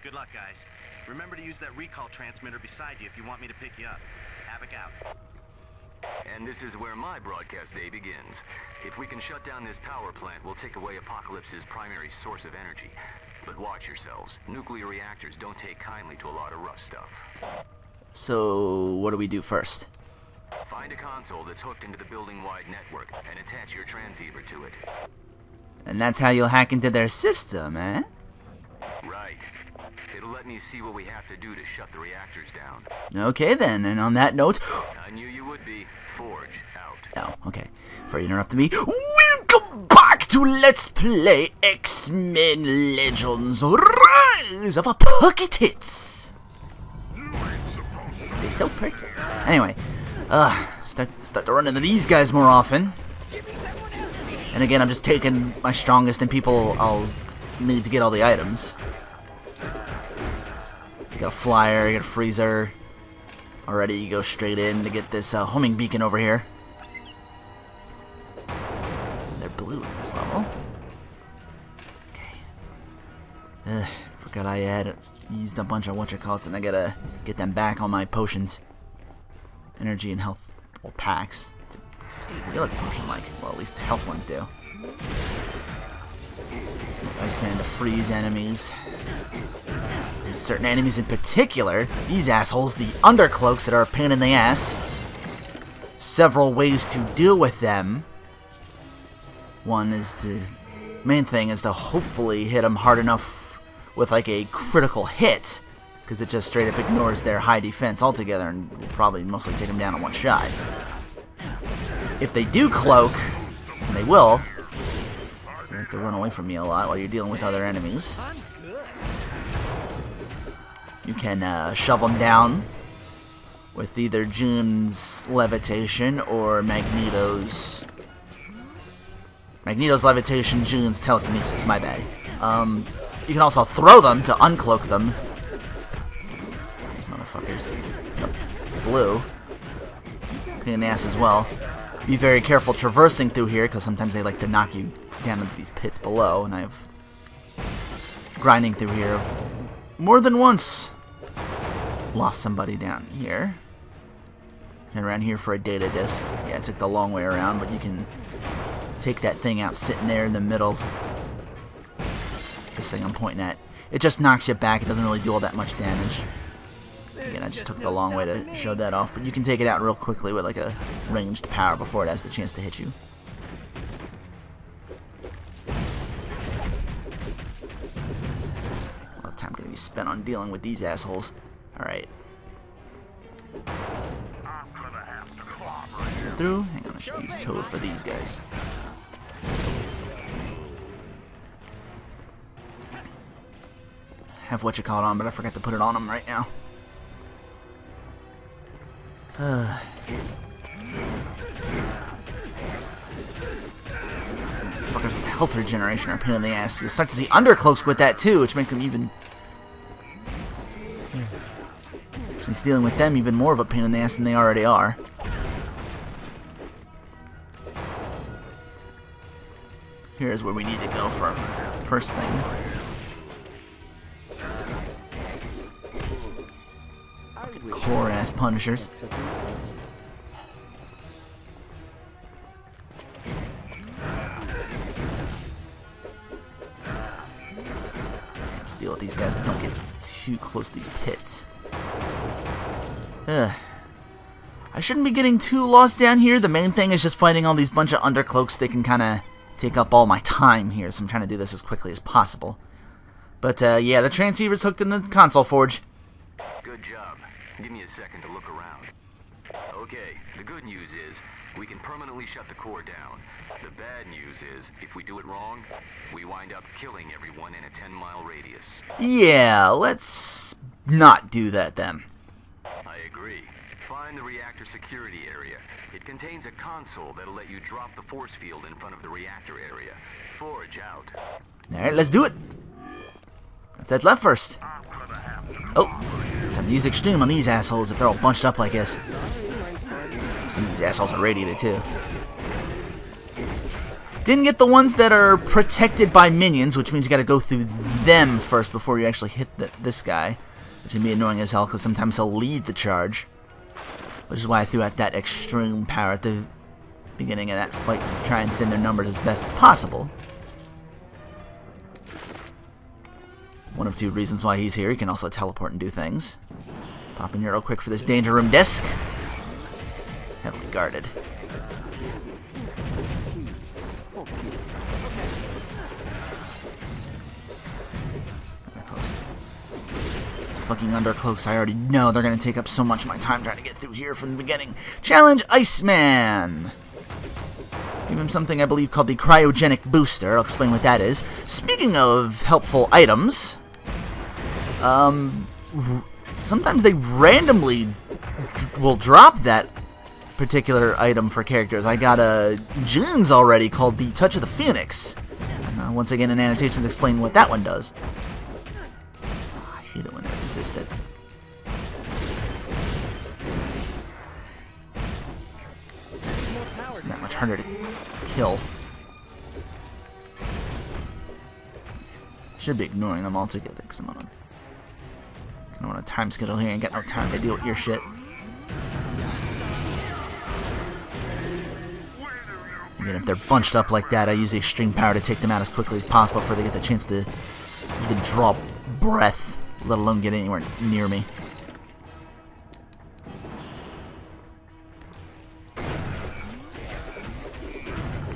Good luck, guys. Remember to use that recall transmitter beside you if you want me to pick you up. Havoc out. And this is where my broadcast day begins. If we can shut down this power plant, we'll take away Apocalypse's primary source of energy. But watch yourselves. Nuclear reactors don't take kindly to a lot of rough stuff. So, what do we do first? Find a console that's hooked into the building-wide network and attach your transceiver to it. And that's how you'll hack into their system, eh? Right. It'll let me see what we have to do to shut the reactors down. Okay then, and on that note... I knew you would be. Forge, out. Oh, okay. Before you interrupted me, welcome back to Let's Play X-Men Legends Rise of Pocket Hits! They so pretty. Anyway, start to run into these guys more often. And again, I'm just taking my strongest and people I'll need to get all the items. You got a flyer, you got a freezer. Already you go straight in to get this homing beacon over here. They're blue at this level. Okay. Forgot I had used a bunch of whatchamacallits and I gotta get them back on my potions. Energy and health packs. They look potion-like. Well, at least the health ones do. Iceman to freeze enemies. These certain enemies in particular, these assholes, the undercloaks that are a pain in the ass. Several ways to deal with them. Main thing is to hopefully hit them hard enough with like a critical hit, because it just straight up ignores their high defense altogether and will probably mostly take them down in one shot. If they do cloak, and they will, so they have to run away from me a lot while you're dealing with other enemies. You can shove them down with either June's levitation or Magneto's levitation, June's telekinesis, my bad. You can also throw them to uncloak them. These motherfuckers. Nope. Blue. Pain in the ass as well. Be very careful traversing through here, because sometimes they like to knock you down into these pits below, and I've grinding through here more than once lost somebody down here. And around here for a data disk. Yeah, I took the long way around, but you can take that thing out sitting there in the middle. This thing I'm pointing at. It just knocks you back. It doesn't really do all that much damage. Again, I just took the long way to show that off, but you can take it out real quickly with like a ranged power before it has the chance to hit you. A lot of time going to be spent on dealing with these assholes. Alright. Through? Hang on, I should use Toad for these guys. Have whatchamacallit on, but I forgot to put it on them right now. Fuckers with health regeneration are a pain in the ass. You'll start to see undercloaks with that too, which make them even... Makes dealing with them even more of a pain in the ass than they already are. Here's where we need to go for our first thing. Core ass punishers. Let's deal with these guys, but don't get too close to these pits. I shouldn't be getting too lost down here. The main thing is just fighting all these bunch of undercloaks. They can kind of take up all my time here, so I'm trying to do this as quickly as possible. But yeah, the transceiver's hooked in the console forge. Good job. Give me a second to look around. Okay, the good news is we can permanently shut the core down. The bad news is if we do it wrong, we wind up killing everyone in a 10-mile radius. Yeah, let's not do that then. I agree. Find the reactor security area. It contains a console that'll let you drop the force field in front of the reactor area. Forge out. Alright, let's do it. Let's head left first. Oh, time to use extreme on these assholes if they're all bunched up like this. Some of these assholes are radiated too. Didn't get the ones that are protected by minions, which means you gotta go through them first before you actually hit this guy, which can be annoying as hell because sometimes he'll lead the charge, which is why I threw out that extreme power at the beginning of that fight to try and thin their numbers as best as possible. One of two reasons why he's here. He can also teleport and do things. Pop in here real quick for this danger room disc. Heavily guarded. Close. These fucking undercloaks, I already know they're going to take up so much of my time trying to get through here from the beginning. Challenge Iceman! Give him something I believe called the cryogenic booster. I'll explain what that is. Speaking of helpful items, sometimes they randomly will drop that particular item for characters. I got a June's already called the Touch of the Phoenix. And once again in annotations explain what that one does. I hate it when they're resisted. Isn't that much harder to kill. Should be ignoring them altogether because I'm on a time schedule here and got no time to deal with your shit. Again, if they're bunched up like that, I use the extreme power to take them out as quickly as possible before they get the chance to even draw breath, let alone get anywhere near me.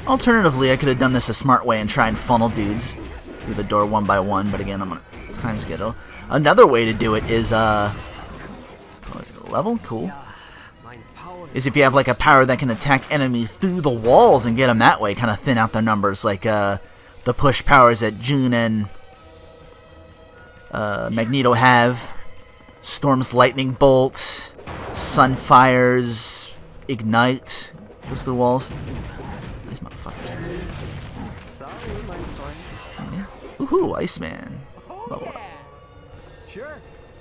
Alternatively, I could have done this a smart way and try and funnel dudes through the door one by one, but again, I'm on a time schedule. Another way to do it is, level? Cool. Is if you have like a power that can attack enemy through the walls and get them that way, kind of thin out their numbers, like the push powers that June and Magneto have. Storm's lightning bolt, Sunfire's ignite, goes through the walls. These motherfuckers. Yeah. Woohoo, Iceman. Level up.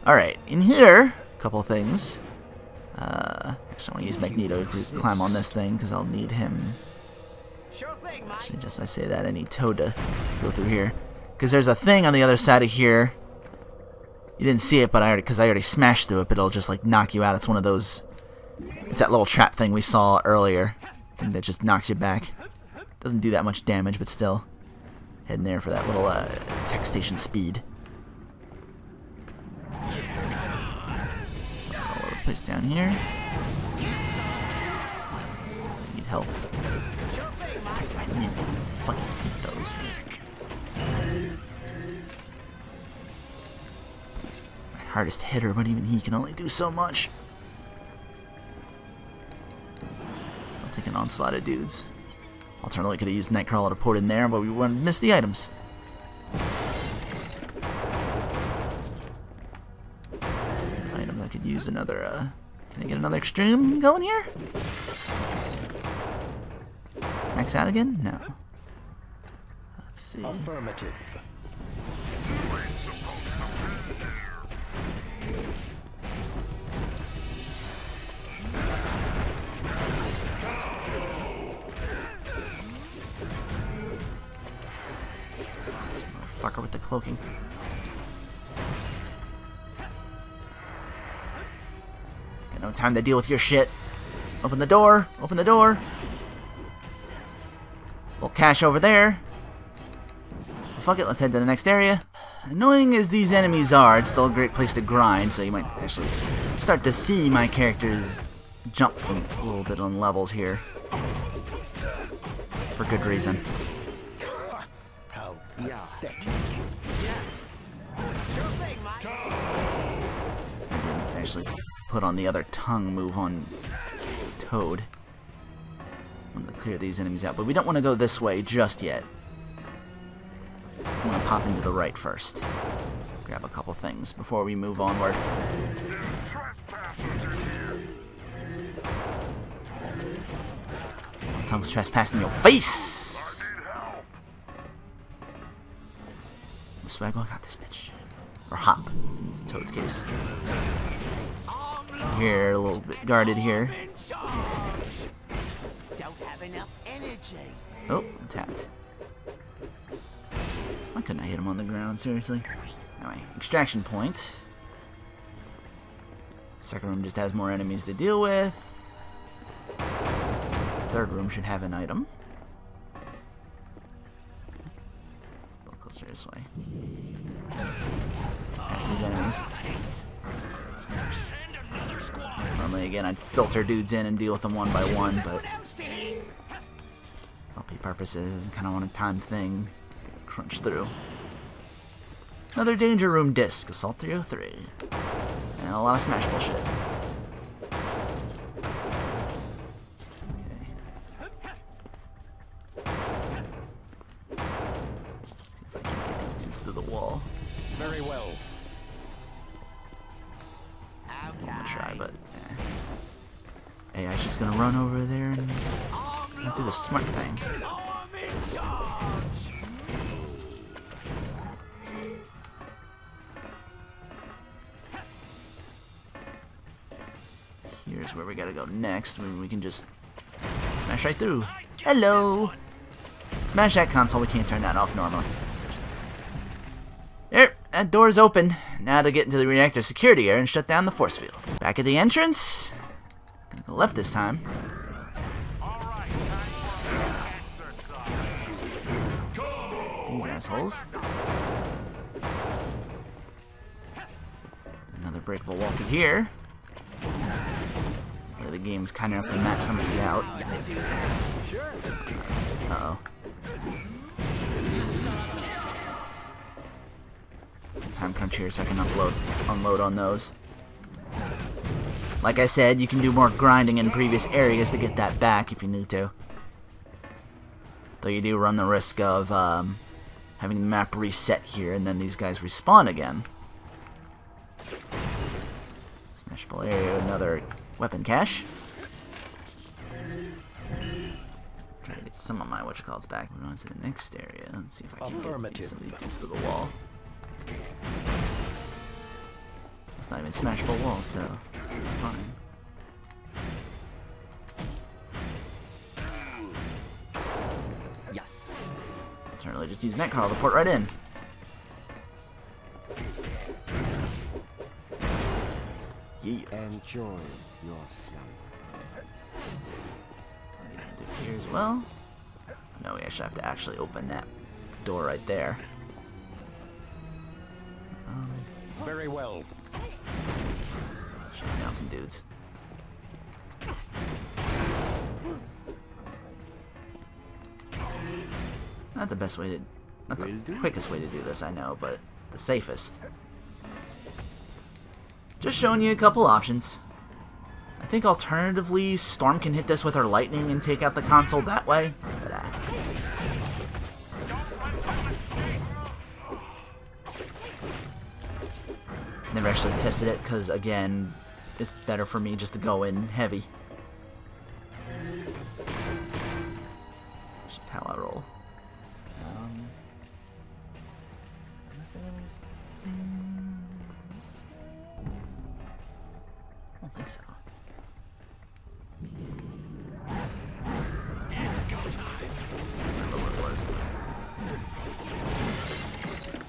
Alright, in here, a couple of things. Actually, I want to use Magneto to climb on this thing because I'll need him. Actually, just I say that, I need Toad to go through here. Because there's a thing on the other side of here. You didn't see it, but I already smashed through it, but it'll just like knock you out. It's one of those. It's that little trap thing we saw earlier. Thing that just knocks you back. Doesn't do that much damage, but still. Heading there for that little tech station speed. All over the place down here. I need health. My minions, I fucking hate those. My hardest hitter, but even he can only do so much. Still taking onslaught of dudes. Alternatively, could have used Nightcrawler to port in there, but we wouldn't miss the items. Items I could use another. Can I get another extreme going here? Max out again? No. Let's see. Affirmative. This motherfucker with the cloaking. Got no time to deal with your shit. Open the door. Open the door. Little cache over there. Well, fuck it, let's head to the next area. Annoying as these enemies are, it's still a great place to grind, so you might actually start to see my characters jump from a little bit on levels here. For good reason. How pathetic. I didn't actually put on the other tongue move on Toad. I'm going to clear these enemies out, but we don't want to go this way just yet. I want to pop into the right first. Grab a couple things before we move onward. Tongue's trespassing your face! Swaggle, I got this bitch. Or Hop, in Toad's case. Here, a little bit guarded here. Oh, tapped. Come on. couldn't I hit him on the ground? Seriously? Anyway, extraction point. Second room just has more enemies to deal with. Third room should have an item. A little closer this way. Let's pass these enemies. Normally, again, I'd filter dudes in and deal with them one by one, but LP purposes, I kind of want a time thing. Crunch through. Another danger room disc, Assault 303. And a lot of smash bullshit. If I can't get these dudes through the wall. Very well. I'm gonna try, but AI's just gonna run over there and do the smart thing. Here's where we gotta go next. Maybe we can just smash right through. Hello! Smash that console. We can't turn that off normally. So just... There! That door's open. Now to get into the reactor security area and shut down the force field. Back at the entrance. Gonna go left this time. These assholes. Another breakable wall through here. Where the game's kind of have to map some of these out. Uh-oh. Time crunch here so I can unload on those. Like I said, you can do more grinding in previous areas to get that back if you need to. Though you do run the risk of having the map reset here and then these guys respawn again. Smashable area, another weapon cache. Try to get some of my whatchamacallits back. Move on to the next area. Let's see if I can get some of these dudes through the wall. It's not even a smashable wall, so fine. Yes. Alternatively, just use Nightcrawler to port right in. Yeah. Enjoy your slumber. What do we do here as well? No, we actually have to actually open that door right there. Very well. Shutting down some dudes. Not the best way to... Not the quickest way to do this, I know, but the safest. Just showing you a couple options. I think alternatively, Storm can hit this with her lightning and take out the console that way. But, never actually tested it because, again, it's better for me just to go in heavy. That's just how I roll. I don't think so. It's go time. I remember what it was.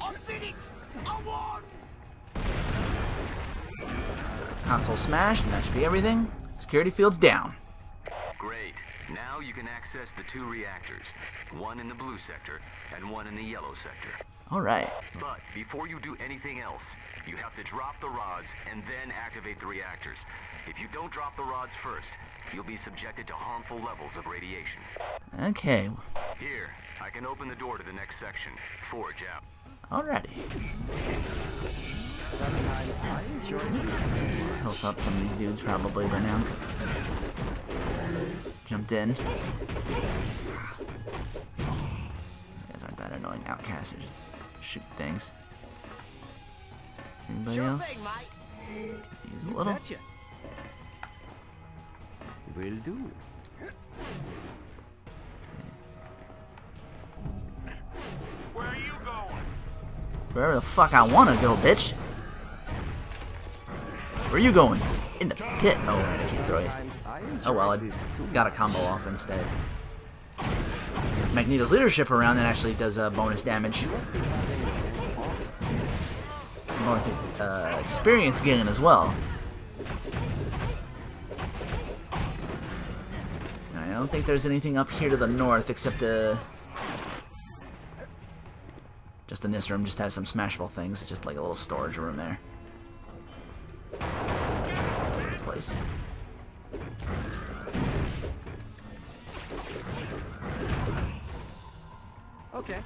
I did it! I won! Console smashed, and that should be everything. Security field's down. Great. Now you can access the two reactors. One in the blue sector, and one in the yellow sector. Alright. But before you do anything else, you have to drop the rods and then activate the reactors. If you don't drop the rods first, you'll be subjected to harmful levels of radiation. Okay. Here, I can open the door to the next section. Forge out. Alrighty. Sometimes I enjoy this too much. Health up some of these dudes probably by now. Jumped in. These guys aren't that annoying. Outcasts, they just shoot things. Anybody else? Use a little. Will do. Where are you going? Wherever the fuck I want to go, bitch. Where are you going? In the pit. Oh, I can't throw you. Sometimes I enjoy Oh well, I this too got a much. combo off instead. Magneto's leadership around, that actually does bonus damage. Bonus experience gain as well. I don't think there's anything up here to the north except just in this room. Just has some smashable things, just like a little storage room there. Smashables all over the place. Okay.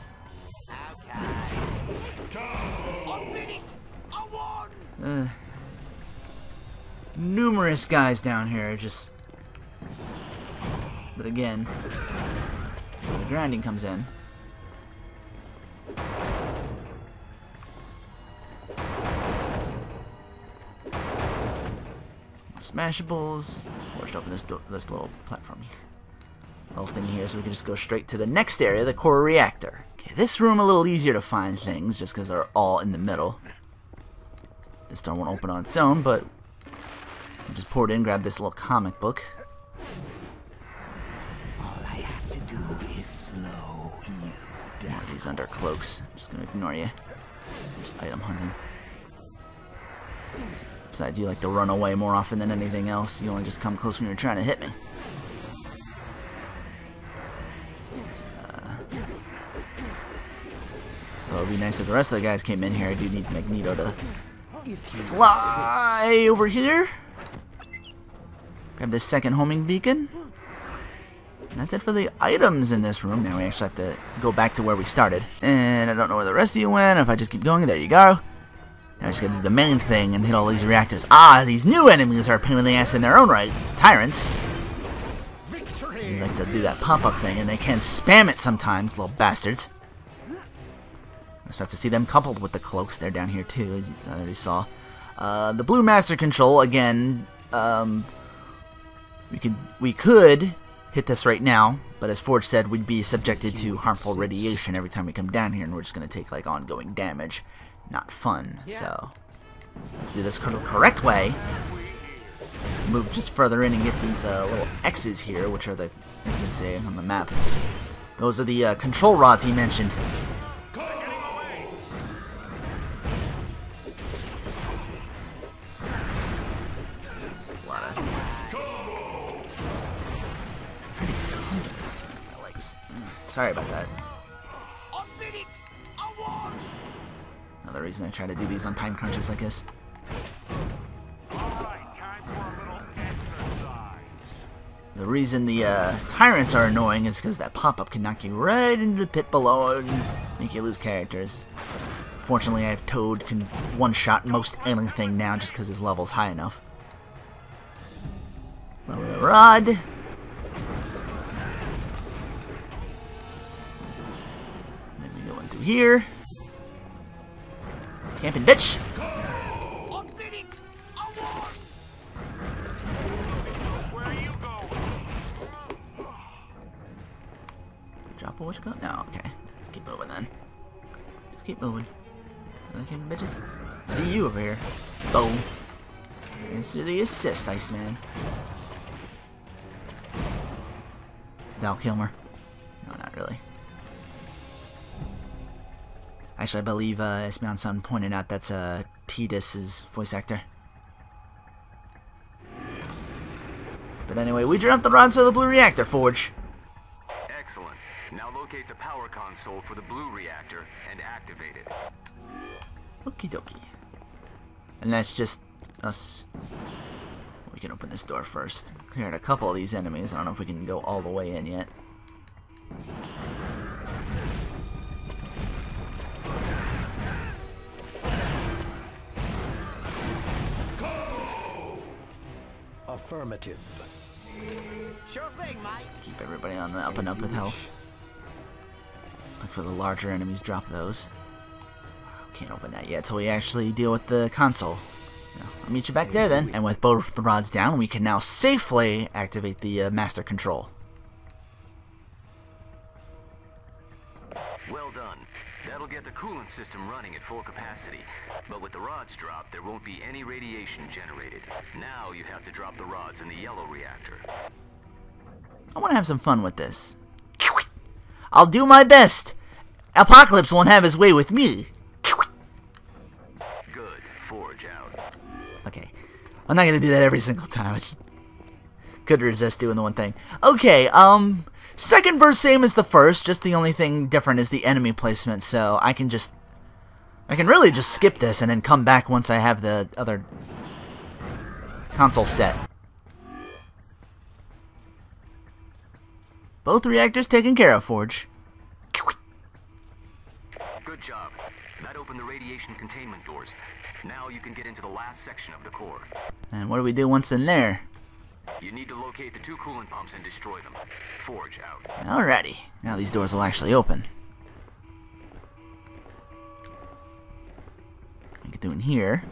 Numerous guys down here, just. But again, that's where the grinding comes in. Smashables. Forced open this little platform, little thing here, so we can just go straight to the next area, the core reactor. Okay, this room a little easier to find things, just because they're all in the middle. This door won't open on its own, but I just poured in, grabbed this little comic book. All I have to do is slow you down. One of these under cloaks. I'm just gonna ignore you. It's just item hunting. Besides, you like to run away more often than anything else. You only just come close when you're trying to hit me. Well, it would be nice if the rest of the guys came in here. I do need Magneto to fly over here. Grab this second homing beacon. And that's it for the items in this room. Now we actually have to go back to where we started. And I don't know where the rest of you went. If I just keep going, there you go. Now I just gotta do the main thing and hit all these reactors. Ah, these new enemies are a pain in the ass in their own right. Tyrants. They like to do that pop-up thing, and they can spam it sometimes, little bastards. I start to see them coupled with the cloaks. They're down here too, as I already saw. The blue master control, again, we could hit this right now, but as Forge said, we'd be subjected to harmful radiation every time we come down here, and we're just gonna take like ongoing damage. Not fun. So let's do this the correct way. To move just further in and get these little X's here, which are the, as you can see on the map, those are the control rods he mentioned. Sorry about that. Another reason I try to do these on time crunches like this. The reason the tyrants are annoying is because that pop-up can knock you right into the pit below and make you lose characters. Fortunately, I have Toad can one-shot most anything now just because his level's high enough. Lower the rod. Then we go in through here. Camping, bitch! Drop a witch gun? No, okay. Just keep moving then. Just keep moving. Camping, bitches. See you over here. Boom. Answer the assist, Iceman. Val Kilmer. No, not really. Actually, I believe Esmeon-san pointed out that's Tidus's voice actor. But anyway, we dropped the rods for the blue reactor, Forge. Excellent. Now locate the power console for the blue reactor and activate it. Okie dokie. And that's just us. We can open this door first. Cleared a couple of these enemies. I don't know if we can go all the way in yet. Affirmative. Sure thing, Mike. Keep everybody on the up and up with health. Look for the larger enemies, drop those. Can't open that yet till we actually deal with the console. No, I'll meet you back there then. And with both the rods down, we can now safely activate the master control. Well done. That'll get the coolant system running at full capacity. But with the rods dropped, there won't be any radiation generated. Now you have to drop the rods in the yellow reactor. I want to have some fun with this. I'll do my best. Apocalypse won't have his way with me. Good. Forge out. Okay. I'm not gonna do that every single time. I just couldn't resist doing the one thing. Okay, second verse same as the first, just the only thing different is the enemy placement, so I can really just skip this and then come back once I have the other console set. Both reactors taken care of, Forge. Good job. That opened the radiation containment doors. Now you can get into the last section of the core. And what do we do once in there? You need to locate the 2 coolant pumps and destroy them. Forge out. Alrighty. Now these doors will actually open. We can do in here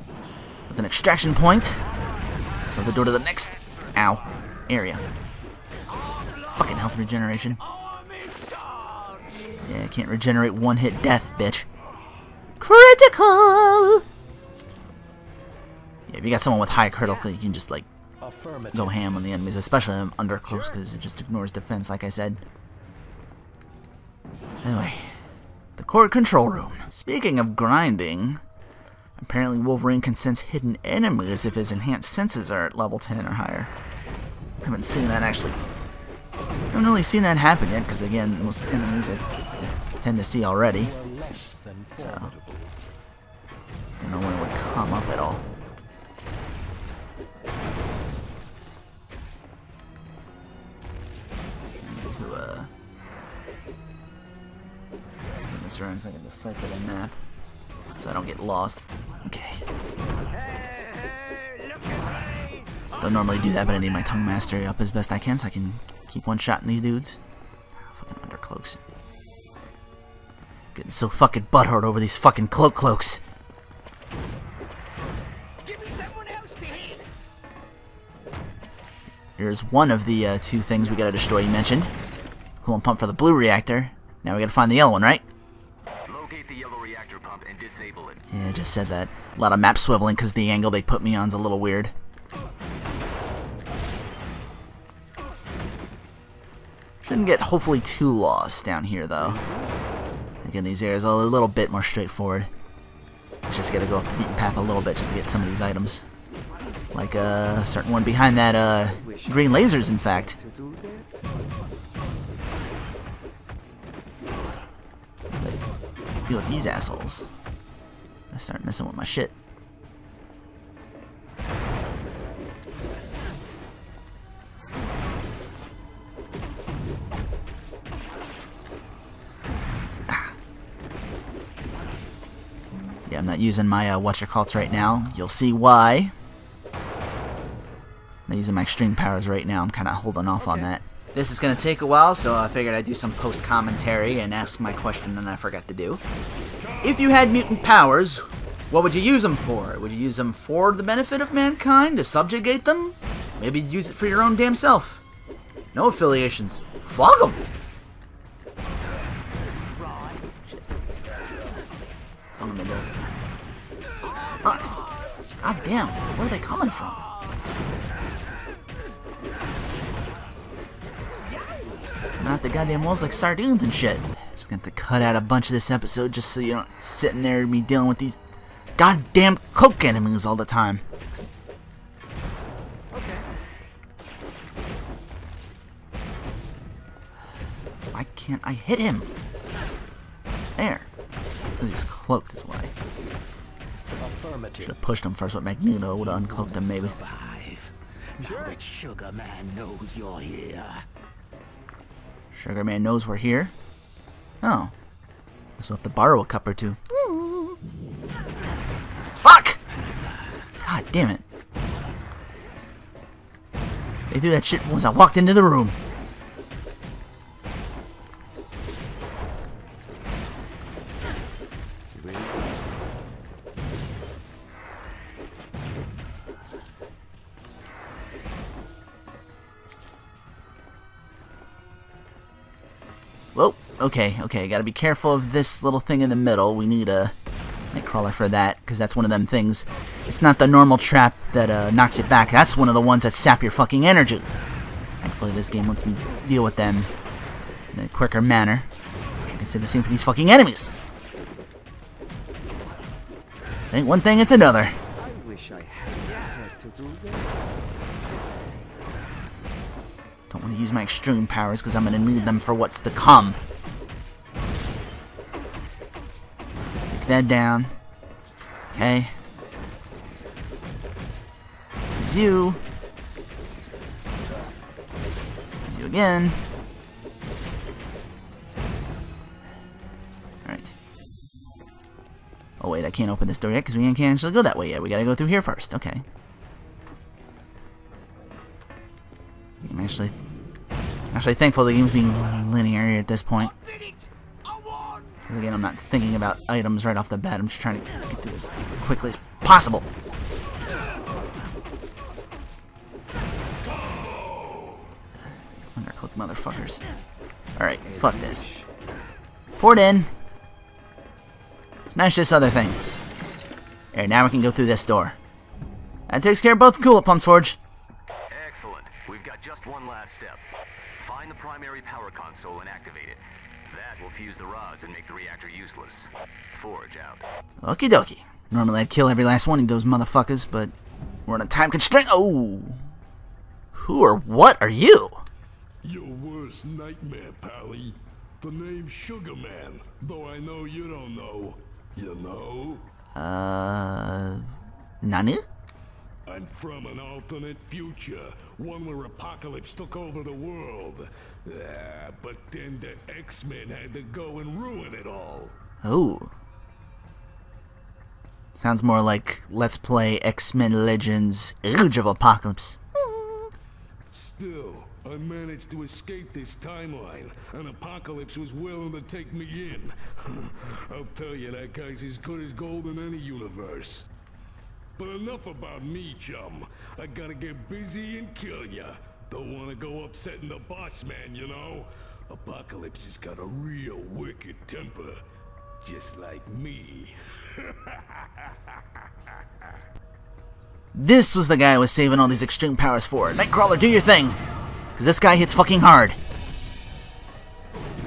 with an extraction point. So the door to the next area. Fucking health regeneration. Yeah, I can't regenerate one-hit death, bitch. Critical! Yeah, if you got someone with high critical, you can just, like, go ham on the enemies, especially them under close, because it just ignores defense, like I said. Anyway, the core control room. Speaking of grinding, apparently Wolverine can sense hidden enemies if his enhanced senses are at level 10 or higher. I haven't seen that actually. I haven't really seen that happen yet, because again, most enemies I tend to see already. So, I don't know when it would come up at all. To spin this around so I can decipher the map, so I don't get lost. Okay. Don't normally do that, but I need my tongue mastery up as best I can so I can keep one-shotting these dudes. Fucking undercloaks. Getting so fucking butthurt over these fucking cloaks. Give me someone else to hit. Here's one of the 2 things we gotta destroy you mentioned. Coolant pump for the blue reactor. Now we gotta find the yellow one, right? Locate the yellow reactor pump and disable it. Yeah, I just said that. A lot of map swiveling because the angle they put me on is a little weird. Shouldn't get hopefully too lost down here though. Again, these areas are a little bit more straightforward. Just gotta go off the beaten path a little bit just to get some of these items. Like a certain one behind that green lasers, in fact. As I deal with these assholes, I start messing with my shit. Yeah, I'm not using my whatchamacallits right now. You'll see why. I'm not using my extreme powers right now. I'm kind of holding off on that. This is going to take a while, so I figured I'd do some post-commentary and ask my question that I forgot to do. If you had mutant powers, what would you use them for? Would you use them for the benefit of mankind, to subjugate them? Maybe use it for your own damn self. No affiliations. Fuck them! Shit. God damn, where are they coming from? Coming out the goddamn walls like sardines and shit. Just gonna have to cut out a bunch of this episode just so you don't sitting there and me dealing with these goddamn cloak enemies all the time. Okay. Why can't I hit him? There. It's because he's cloaked is why. Affirmative. Should have pushed him first with Magneto. Would have uncloaked him maybe. Survive. Now that Sugar Man knows you're here. Sugar Man knows we're here. Oh. So we'll have to borrow a cup or 2. Fuck! God damn it. They do that shit once I walked into the room. Whoa, okay, gotta be careful of this little thing in the middle. We need a Nightcrawler for that, because that's one of them things. It's not the normal trap that knocks you back. That's one of the ones that sap your fucking energy. Thankfully, this game lets me deal with them in a quicker manner. Save the scene for these fucking enemies. Ain't one thing, it's another. I wish I hadn't had to do that. Don't want to use my extreme powers because I'm going to need them for what's to come. Take that down. Okay. There's you. There's you again. Alright. Oh wait, I can't open this door yet because we can't actually go that way yet. We gotta go through here first. Okay. I'm actually thankful the game's being linear at this point. Because again, I'm not thinking about items right off the bat. I'm just trying to get through this as quickly as possible. Undercloak motherfuckers. Alright, fuck this. Pour it in. Smash this other thing. There, now we can go through this door. That takes care of both coolant pumps, Forge. Excellent. We've got just one last step. Find the primary power console and activate it. That will fuse the rods and make the reactor useless. Forge out. Okie dokie. Normally I'd kill every last one of those motherfuckers, but we're on a time constraint. Oh! Who or what are you? Your worst nightmare, Pally. The name's Sugar Man, though I know you don't know. You know? Nani? I'm from an alternate future, one where Apocalypse took over the world. But then the X-Men had to go and ruin it all. Oh. Sounds more like Let's Play X-Men Legends Age of Apocalypse. Still, I managed to escape this timeline, and Apocalypse was willing to take me in. I'll tell you, that guy's as good as gold in any universe. But enough about me, chum. I gotta get busy and kill ya. Don't wanna go upsetting the boss man, you know? Apocalypse has got a real wicked temper. Just like me. This was the guy I was saving all these extreme powers for. Nightcrawler, do your thing! Because this guy hits fucking hard.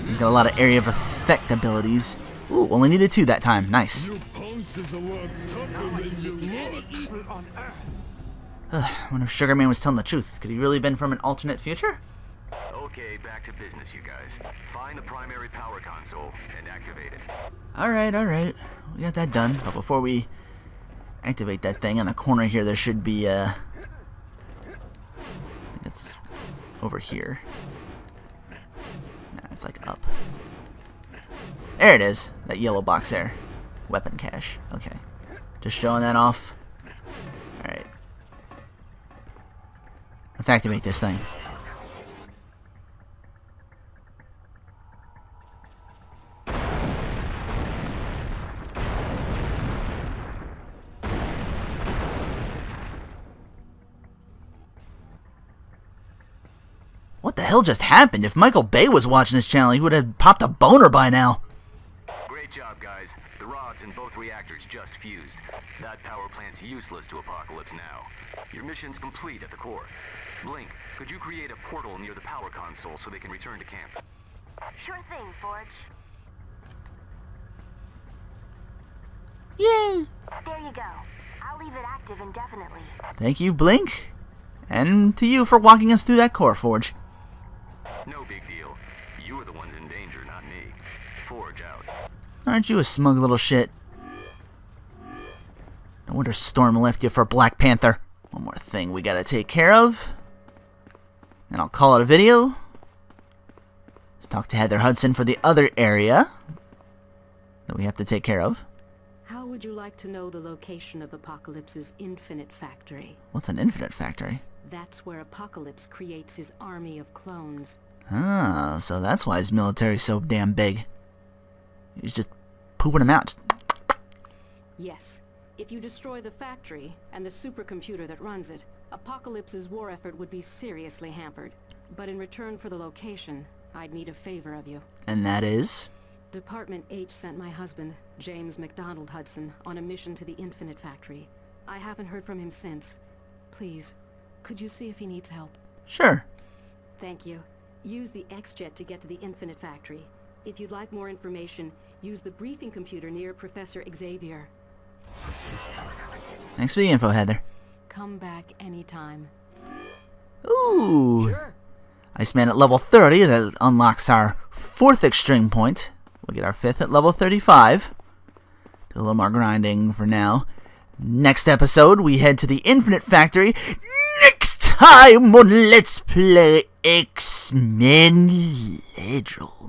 He's got a lot of area of effect abilities. Ooh, only needed 2 that time. Nice. Your punks is a lot tougher than you look. Wonder if Sugar Man was telling the truth. Could he really been from an alternate future? Okay, back to business, you guys. Find the primary power console and activate it. Alright, alright. We got that done. But before we activate that thing, in the corner here there should be, I think it's over here. Nah, it's like up. There it is. That yellow box there. Weapon cache. Okay. Just showing that off. Alright. Let's activate this thing. What the hell just happened? If Michael Bay was watching this channel, he would have popped a boner by now. Great job, guys. The rods in both reactors just fused. That power plant's useless to Apocalypse now. Your mission's complete at the core. Blink, could you create a portal near the power console so they can return to camp? Sure thing, Forge. Yay! There you go. I'll leave it active indefinitely. Thank you, Blink. And to you for walking us through that core, Forge. No big deal. You were the ones in danger, not me. Forge out. Aren't you a smug little shit? No wonder Storm left you for Black Panther. One more thing we gotta take care of. And I'll call it a video. Let's talk to Heather Hudson for the other area that we have to take care of. How would you like to know the location of Apocalypse's infinite factory? What's an infinite factory? That's where Apocalypse creates his army of clones. Ah, so that's why his military's so damn big. He's just pooping them out. Yes. If you destroy the factory and the supercomputer that runs it, Apocalypse's war effort would be seriously hampered. But in return for the location, I'd need a favor of you. And that is? Department H sent my husband, James MacDonald Hudson, on a mission to the Infinite Factory. I haven't heard from him since. Please, could you see if he needs help? Sure. Thank you. Use the X-Jet to get to the Infinite Factory. If you'd like more information, use the briefing computer near Professor Xavier. Thanks for the info, Heather. Come back anytime. Ooh. Sure. Iceman at level 30. That unlocks our 4th extreme point. We'll get our 5th at level 35. Do a little more grinding for now. Next episode, we head to the Infinite Factory. Next time on Let's Play X-Men Legends.